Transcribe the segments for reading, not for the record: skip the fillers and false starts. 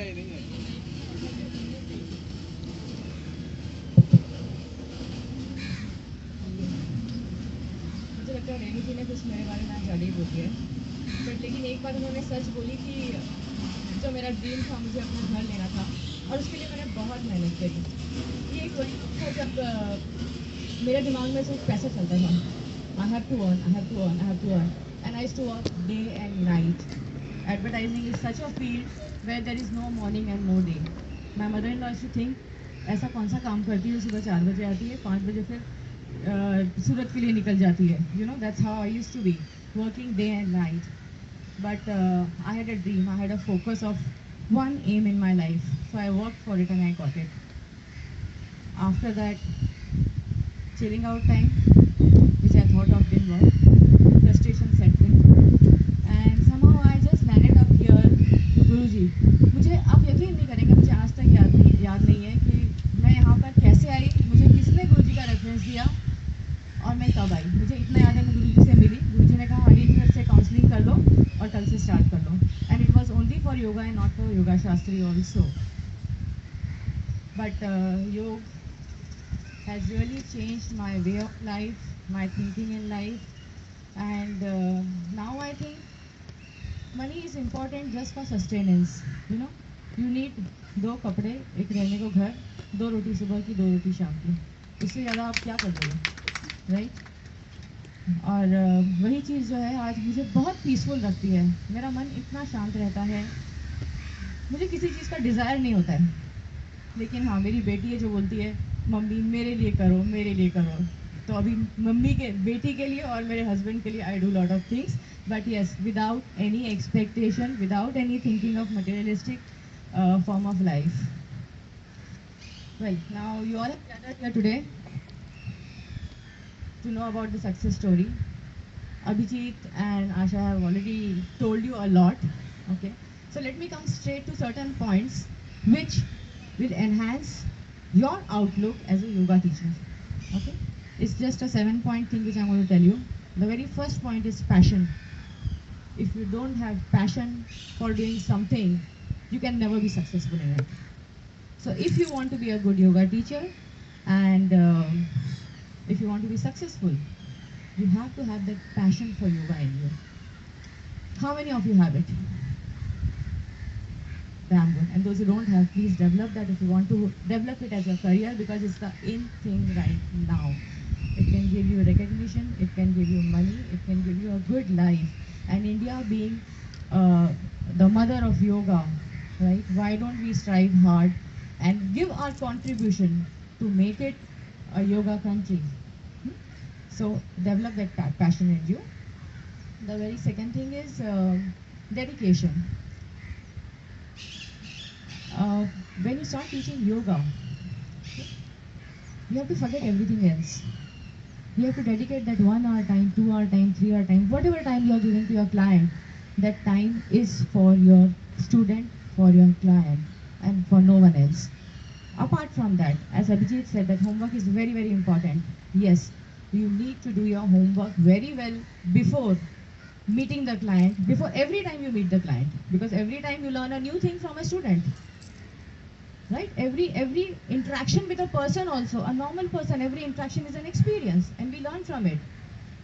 मुझे लगता है रेणु जी ने कुछ मेरे बारे में आज ज़्यादा ही बोल दिया है, बट लेकिन एक बार उन्होंने सच बोली कि जो मेरा ड्रीम था, मुझे अपना घर लेना था और उसके लिए मैंने बहुत मेहनत करी। ये एक वही था जब मेरे दिमाग में सिर्फ पैसा चलता था। I have to earn, I have to earn, I have to earn, and I used to work day and night. Advertising is such a field where there is no morning and no day. My mother-in-law used to think ऐसा कौन सा काम करती है, सुबह 4 बजे आती है, 5 बजे फिर सूरत के लिए निकल जाती है. You know, that's how I used to be, working day and night. But I had a dream, I had a focus of one aim in my life. So I worked for it and I got it. After that, chilling out time, which I thought of didn't work, frustration set in. And somehow I just landed up here. गुरुजी, मुझे आप यकीन नहीं करेंगे, मुझे आज तक याद नहीं है कि मैं यहाँ पर कैसे आई, मुझे किसने गुरुजी का रेफरेंस दिया और मैं कब आई. मुझे इतना याद है, मैं गुरुजी से मिली, गुरुजी ने कहा आगे घर से काउंसलिंग कर लो और कल से स्टार्ट कर लो. And it was only for yoga and not for yoga Shastri also. But yoga has really changed my way of life, my thinking in life, and now I think money is important just for sustenance. You know, you need 2 कपड़े, एक रहने को घर, 2 रोटी सुबह की, 2 रोटी शाम की. इससे ज़्यादा आप क्या कर दोगे, राइट? और वही चीज़ जो है आज मुझे बहुत पीसफुल रखती है. मेरा मन इतना शांत रहता है, मुझे किसी चीज़ का डिज़ायर नहीं होता है. लेकिन हाँ, मेरी बेटी है जो बोलती है मम्मी मेरे लिए करो, मेरे लिए करो. तो अभी मम्मी के बेटी के लिए और मेरे हस्बैंड के लिए I do lot of things, but yes without any expectation, without any thinking of materialistic form of life. Well, now you all have gathered here today to know about the success story. Abhijit and Asha have already told you a lot. Okay, so let me come straight to certain points which will enhance your outlook as a yoga teacher. Okay, it's just a 7-point thing which I'm going to tell you. The very first point is passion. If you don't have passion for doing something, you can never be successful in it. So if you want to be a good yoga teacher and if you want to be successful, you have to have that passion for yoga in you. How many of you have it? Damn good. And those who don't have, please develop that if you want to develop it as a career, because it's the in thing right now. It can give you recognition, it can give you money, it can give you a good life. And India being the mother of yoga, right? Why don't we strive hard and give our contribution to make it a yoga country? So develop that passion in you. The very second thing is dedication. When you start teaching yoga, you have to forget everything else. You have to dedicate that 1 hour time, 2 hour time, 3 hour time, whatever time you are giving to your client. That time is for your student, for your client, and for no one else. Apart from that, as Abhijit said, that homework is very, very important. Yes, you need to do your homework very well before meeting the client, before every time you meet the client, because every time you learn a new thing from a student. Right? Every interaction with a person, also a normal person, every interaction is an experience, and we learn from it.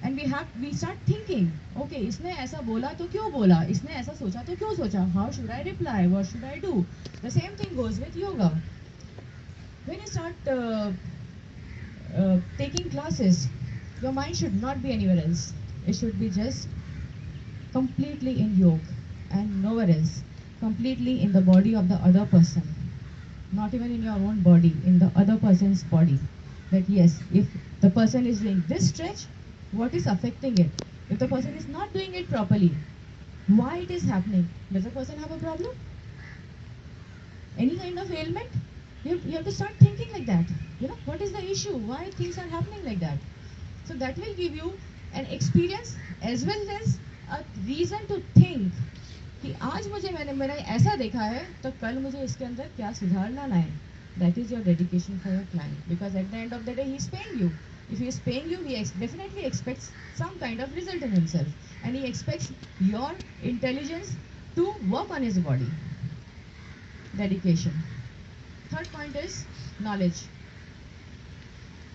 And we start thinking, okay, इसने ऐसा बोला तो क्यों बोला, इसने ऐसा सोचा तो क्यों सोचा, how should I reply, what should I do? The same thing goes with yoga. When you start taking classes, your mind should not be anywhere else. It should be just completely in yoga and nowhere else, completely in the body of the other person. Not even in your own body, in the other person's body. That yes, if the person is doing this stretch, what is affecting it? If the person is not doing it properly, why it is happening? Does the person have a problem? Any kind of ailment? You have to start thinking like that. You know, what is the issue? Why things are happening like that? So that will give you an experience as well as a reason to think कि आज मैंने मेरा ऐसा देखा है तो कल मुझे इसके अंदर क्या सुधार लाना है. That is your dedication for your client, because at the end of the day he is paying you. If he is paying you, he definitely expects some kind of result in himself, and he expects your intelligence to work on his body. dedication. Third point is knowledge.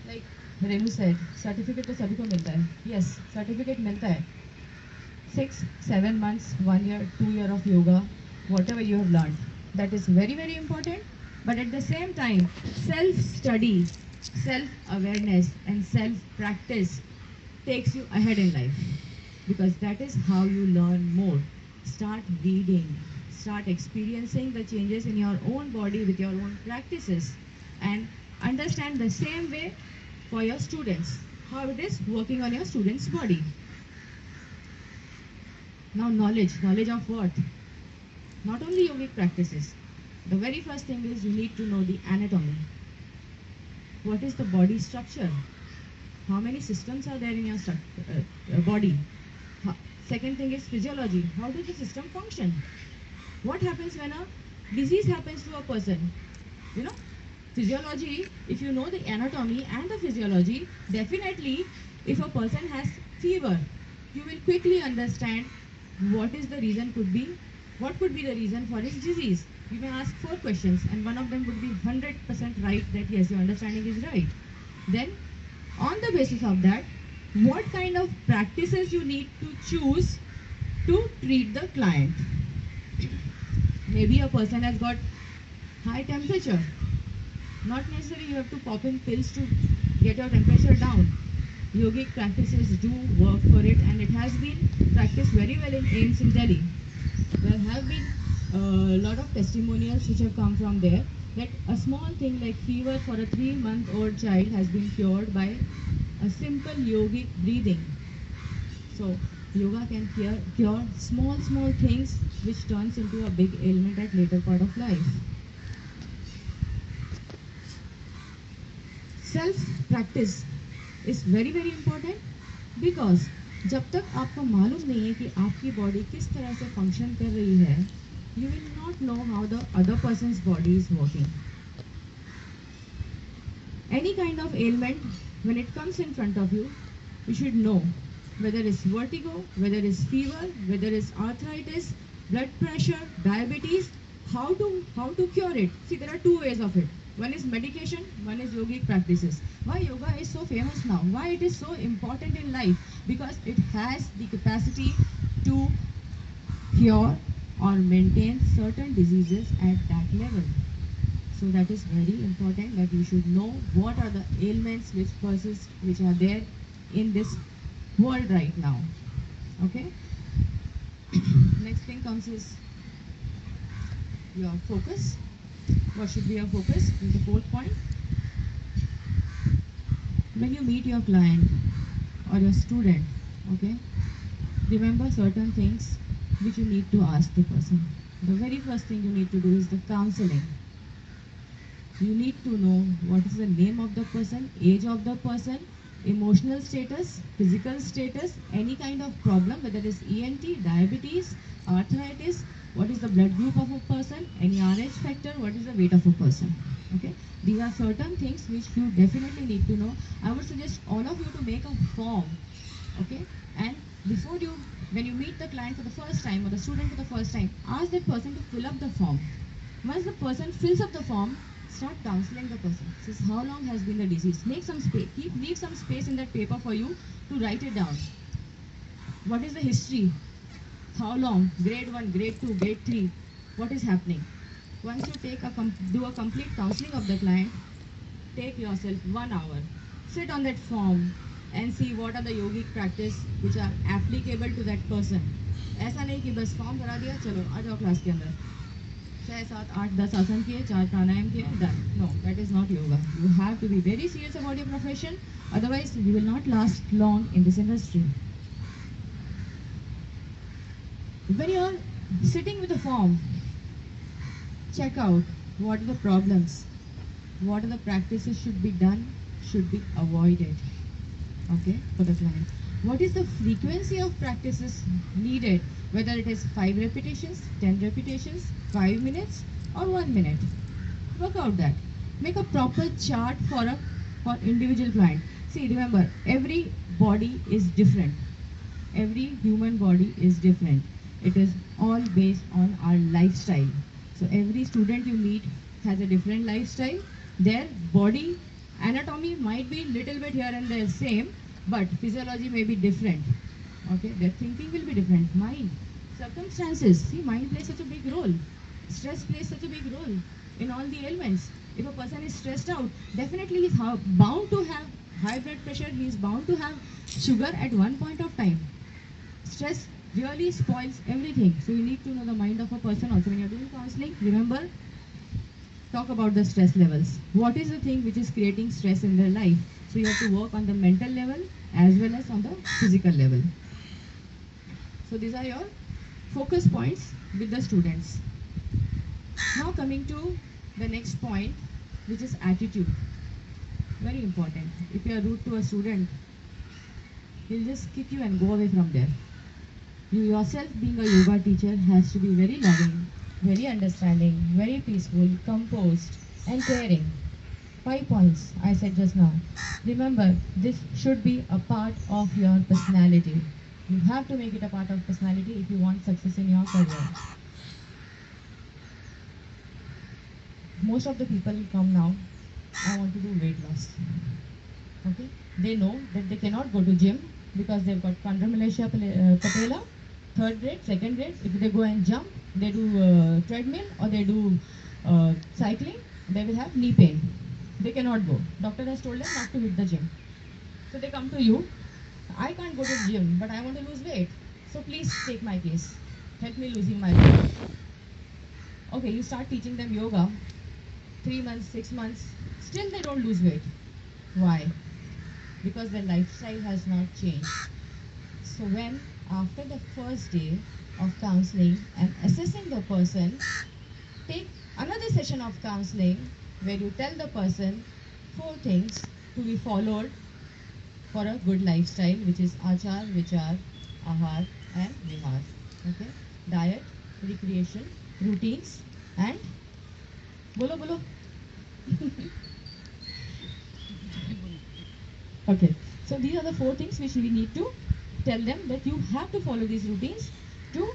Like Renu said, certificate तो सभी को मिलता है. Yes, certificate मिलता है. 6, 7 months, 1 year, 2 year of yoga, whatever you have learned. That is very, very important. But at the same time, self-study, self-awareness, and self-practice takes you ahead in life. Because that is how you learn more. Start reading, start experiencing the changes in your own body with your own practices, and understand the same way for your students, how it is working on your students' body. Now knowledge of what? Not only yogic practices. The very first thing is you need to know the anatomy. What is the body structure? How many systems are there in your body? Second thing is physiology. How does the system function? What happens when a disease happens to a person? You know, physiology, if you know the anatomy and the physiology, definitely if a person has fever, you will quickly understand what is the reason what could be the reason for his disease. You may ask 4 questions and one of them would be 100% right, that yes, your understanding is right. Then on the basis of that, what kind of practices you need to choose to treat the client. Maybe a person has got high temperature. Not necessarily you have to pop in pills to get your temperature down. Yogic practices do work for it, and it has been practiced very well in AIIMS in Delhi. There have been a lot of testimonials which have come from there, that a small thing like fever for a 3-month-old child has been cured by a simple yogic breathing. So yoga can cure small things which turns into a big ailment at later part of life. Self practice is very, very important, because जब तक आपको मालूम नहीं है कि आपकी body किस तरह से फंक्शन कर रही है, you will not know how the other person's body is working. Any kind of ailment, when it comes in front of you, you should know whether it's vertigo, whether it's fever, whether it's arthritis, blood pressure, diabetes, how to cure it. See, there are 2 ways of it. One is medication, one is yogic practices. Why yoga is so famous now? Why it is so important in life? Because it has the capacity to cure or maintain certain diseases at that level. So that is very important, that you should know what are the ailments which are there in this world right now. Okay? Next thing comes is your focus. What should be your focus? Is the 4th point. When you meet your client or your student, okay, remember certain things which you need to ask the person. The very first thing you need to do is the counseling. You need to know what is the name of the person, age of the person, emotional status, physical status, any kind of problem, whether it is ENT, diabetes, arthritis, what is the blood group of a person, any RH factor, what is the weight of a person. Okay, these are certain things which you definitely need to know. I would suggest all of you to make a form, okay, and when you meet the client for the first time or the student for the first time, ask that person to fill up the form. Once the person fills up the form, start counseling the person. Says how long has been the disease. Make some space. Leave some space in that paper for you to write it down. What is the history? How long? Grade 1, grade 2, grade 3. What is happening? Once you do a complete counseling of the client, take yourself 1 hour. Sit on that form and see what are the yogic practice which are applicable to that person. ऐसा नहीं कि बस form भरा दिया, चलो आ जाओ class के अंदर, 6, 7, 8, 10 आसन किए, 4 प्राणायाम किए, done. No, that is not yoga. You have to be very serious about your profession, otherwise you will not last long in this industry. When you are sitting with the form, check out what are the problems, what are the practices should be done, should be avoided, okay, for the client. What is the frequency of practices needed, whether it is 5 repetitions, 10 repetitions, 5 minutes or 1 minute. Work out that. Make a proper chart for individual client. See, remember, every body is different. Every human body is different. It is all based on our lifestyle. So every student you meet has a different lifestyle. Their body anatomy might be little bit here and there same, but physiology may be different. Okay, their thinking will be different. Mind, circumstances. See, mind plays such a big role. Stress plays such a big role in all the ailments. If a person is stressed out, definitely he's bound to have high blood pressure. He is bound to have sugar at one point of time. Stress really spoils everything. So you need to know the mind of a person also. When you're doing counseling, remember, talk about the stress levels. What is the thing which is creating stress in their life? So you have to work on the mental level as well as on the physical level. So these are your focus points with the students. Now coming to the next point, which is attitude. Very important. If you are rude to a student, he'll just kick you and go away from there. You yourself, being a yoga teacher, has to be very loving, very understanding, very peaceful, composed, and caring. 5 points I said just now. Remember, this should be a part of your personality. You have to make it a part of personality if you want success in your career. Most of the people who come now, I want to do weight loss. Okay? They know that they cannot go to gym because they've got chondromalacia patella, third grade, second grade. If they go and jump, they do treadmill or they do cycling, they will have knee pain. They cannot go. Doctor has told them not to hit the gym. So they come to you. I can't go to the gym, but I want to lose weight. So please take my case. Help me losing my weight. Okay, you start teaching them yoga. 3 months, 6 months, still they don't lose weight. Why? Because their lifestyle has not changed. So when after the first day of counseling and assessing the person, take another session of counseling where you tell the person 4 things to be followed for a good lifestyle, which is achar, vichar, ahar and vihar. Okay? Diet, recreation, routines and bolo. Okay, so these are the 4 things which we need to tell them, that you have to follow these routines to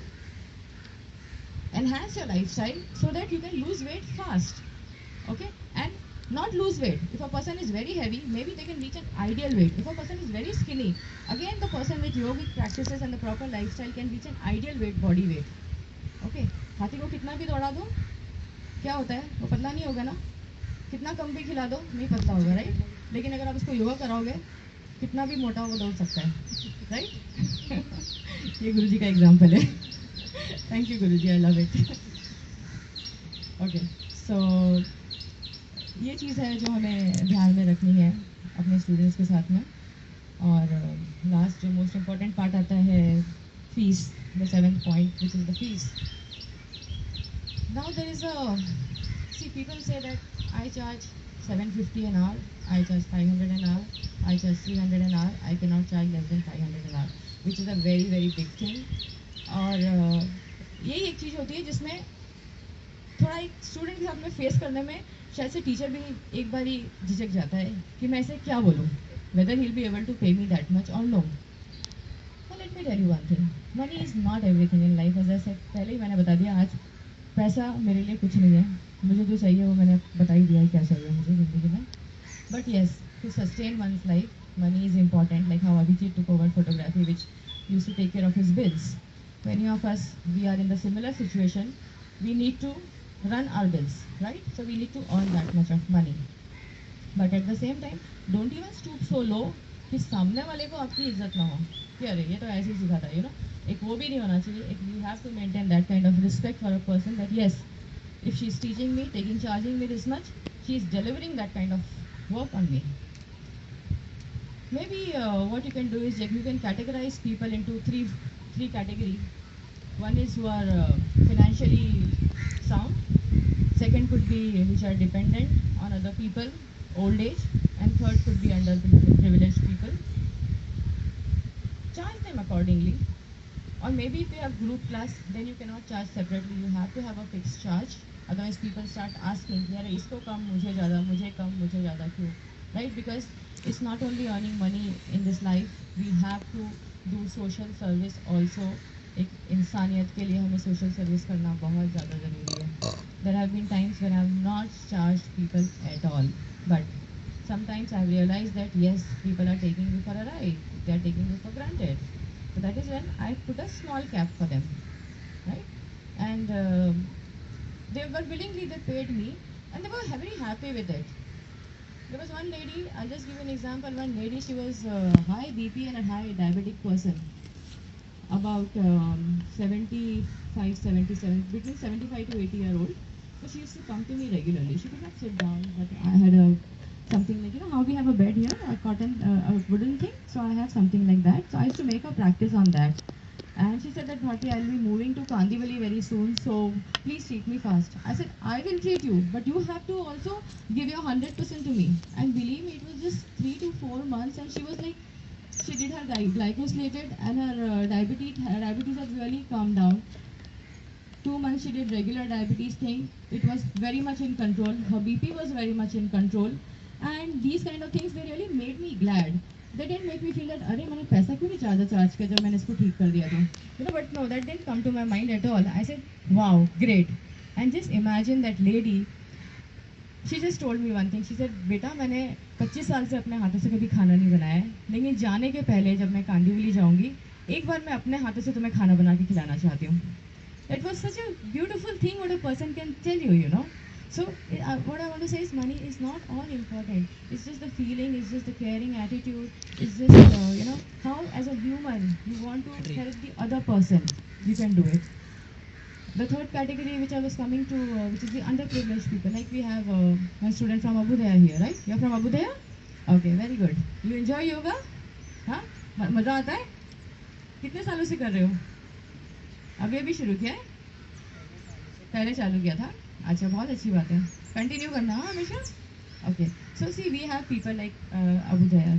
enhance your lifestyle so that you can lose weight fast. Okay, and not lose weight. If a person is very heavy, maybe they can reach an ideal weight. If a person is very skinny, again the person with yogic practices and the proper lifestyle can reach an ideal weight, body weight. Okay, हाथी को कितना भी दौड़ा दो, क्या होता है, वो पतला नहीं होगा ना. कितना कम भी खिला दो, नहीं पतला होगा, राइट. लेकिन अगर आप उसको योगा कराओगे, कितना भी मोटा वो दौड़ सकता है, राइट. ये गुरुजी का एग्जाम्पल है. Thank you Guruji, I love it. Okay, so ये चीज़ है जो हमें ध्यान में रखनी है अपने स्टूडेंट्स के साथ में. और लास्ट जो मोस्ट इम्पॉर्टेंट पार्ट आता है, fees, the 7th point, which is the fees. Now there is a, see, people say that I charge 750 an hour, I charge 500 an hour, I charge 300 an hour, I cannot charge less than 500 an hour, which is a very very big thing. और यही एक चीज़ होती है जिसमें थोड़ा एक student के साथ में फेस करने में शायद से टीचर भी एक बार ही झिझक जाता है कि मैं इसे क्या बोलूँ, whether he'll be able to pay me that much or no. So let me tell you one thing, money is not everything in life. As I said, पहले ही मैंने बता दिया, आज पैसा मेरे लिए कुछ नहीं है. मुझे जो चाहिए वो मैंने बता ही दिया है क्या चाहिए मुझे ज़िंदगी में. But yes, to sustain one's life money is important. Like how Abhijit took over photography, which used to take care of his bills. Many of us, we are in the similar situation. We need to run our bills, right? So we need to earn that much of money. But at the same time, don't even stoop so low कि सामने वाले को आपकी इज्जत ना हो कि अरे ये तो ऐसे ही सिखाता है, एक वो भी नहीं होना चाहिए. एक you have to maintain that kind of respect for a person, that yes, if she is teaching me, charging me this much, she is delivering that kind of work on me. Maybe what you can do is, you can categorize people into three categories. One is who are financially sound, second could be which are dependent on other people, old age, and third could be underprivileged people. Charge them accordingly. Or maybe if you have group class, then you cannot charge separately. You have to have a fixed charge. Otherwise people start asking, यार इसको कम मुझे ज़्यादा, मुझे कम मुझे ज़्यादा क्यों, right? Because it's not only earning money in this life, we have to do social service also. एक इंसानियत के लिए हमें सोशल सर्विस करना बहुत ज़्यादा ज़रूरी है. There have been times when I've not charged people at all, but sometimes I've realized that yes, people are taking you for a ride. They are taking you for granted. So that is when I put a small cap for them, right? And they were willingly, they paid me, and they were very happy with it. There was one lady, I'll just give you an example. One lady, she was high BP and a high diabetic person, about 75, 77, between 75 to 80-year old. So she used to come to me regularly. She could not sit down, but I had a something like, you know how we have a bed here, a cotton, a wooden thing. So I have something like that. So I used to make her practice on that. And she said that Bhati, I'll be moving to Kandivali very soon, so please treat me fast. I said, I will treat you, but you have to also give your 100% to me. And believe me, it was just 3 to 4 months, and she was like, she did her glycosylated, and her diabetes had really calmed down. 2 months she did regular diabetes thing. It was very much in control. Her BP was very much in control. And these kind of things, they really made me glad. They didn't make me feel that, अरे मैंने पैसा क्यों नहीं charge किया जब मैंने इसको ठीक कर दिया तो. You know, but no, that didn't come to my mind at all. I said, wow, great. And just imagine that lady, she just told me one thing. She said, बेटा मैंने 25 साल से अपने हाथों से कभी खाना नहीं बनाया है, लेकिन जाने के पहले जब मैं कांदीवली जाऊंगी, एक बार मैं अपने हाथों से तुम्हें खाना बना के खिलाना चाहती हूँ. That was such a beautiful thing what a person can tell you, you know. So what I want to say is money is not all important. It's just the feeling, it's just the caring attitude, it's just, you know, how as a human you want to help the other person, you can do it. The third category which I was coming to, which is the underprivileged people. Like we have one student from Abudaya here, right? You're from Abudaya? Okay, very good. You enjoy yoga? हाँ मज़ा आता है? कितने सालों से कर रहे हो? अभी अभी शुरू किया है? पहले चालू किया था? अच्छा, बहुत अच्छी बात है. कंटिन्यू करना हाँ हमेशा. Okay, so see, we have people like Abudaya.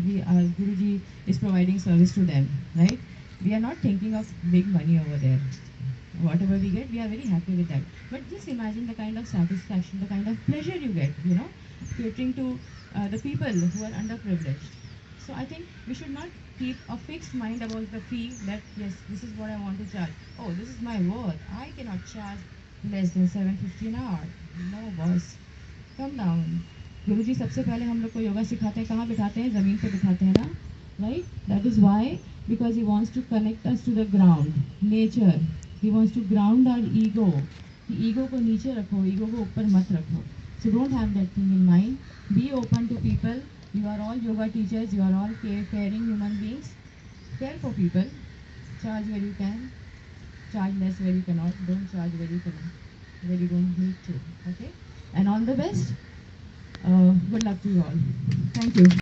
Guruji is providing service to them, right? We are not thinking of big money over there. Whatever we get, we are very happy with that. But just imagine the kind of satisfaction, the kind of pleasure you get, you know, catering to the people who are underprivileged. So I think we should not keep a fixed mind about the fee that yes, this is what I want to charge. Oh, this is my worth. I cannot charge less than 750 an hour. No, boss. Come down. गुरुजी सबसे पहले हम लोग को योगा सिखाते हैं, कहाँ बिठाते हैं? ज़मीन पे बिठाते हैं ना, right? That is why, because he wants to connect us to the ground, nature. He wants to ground our ego. Ego को नीचे रखो, ego को ऊपर मत रखो. So don't have that thing in mind. Be open to people. You are all yoga teachers. You are all caring human beings. Care for people. Charge where you can. Charge less where you cannot. Don't charge where you cannot, where you don't need to. Okay. And all the best. Good luck to you all. Thank you.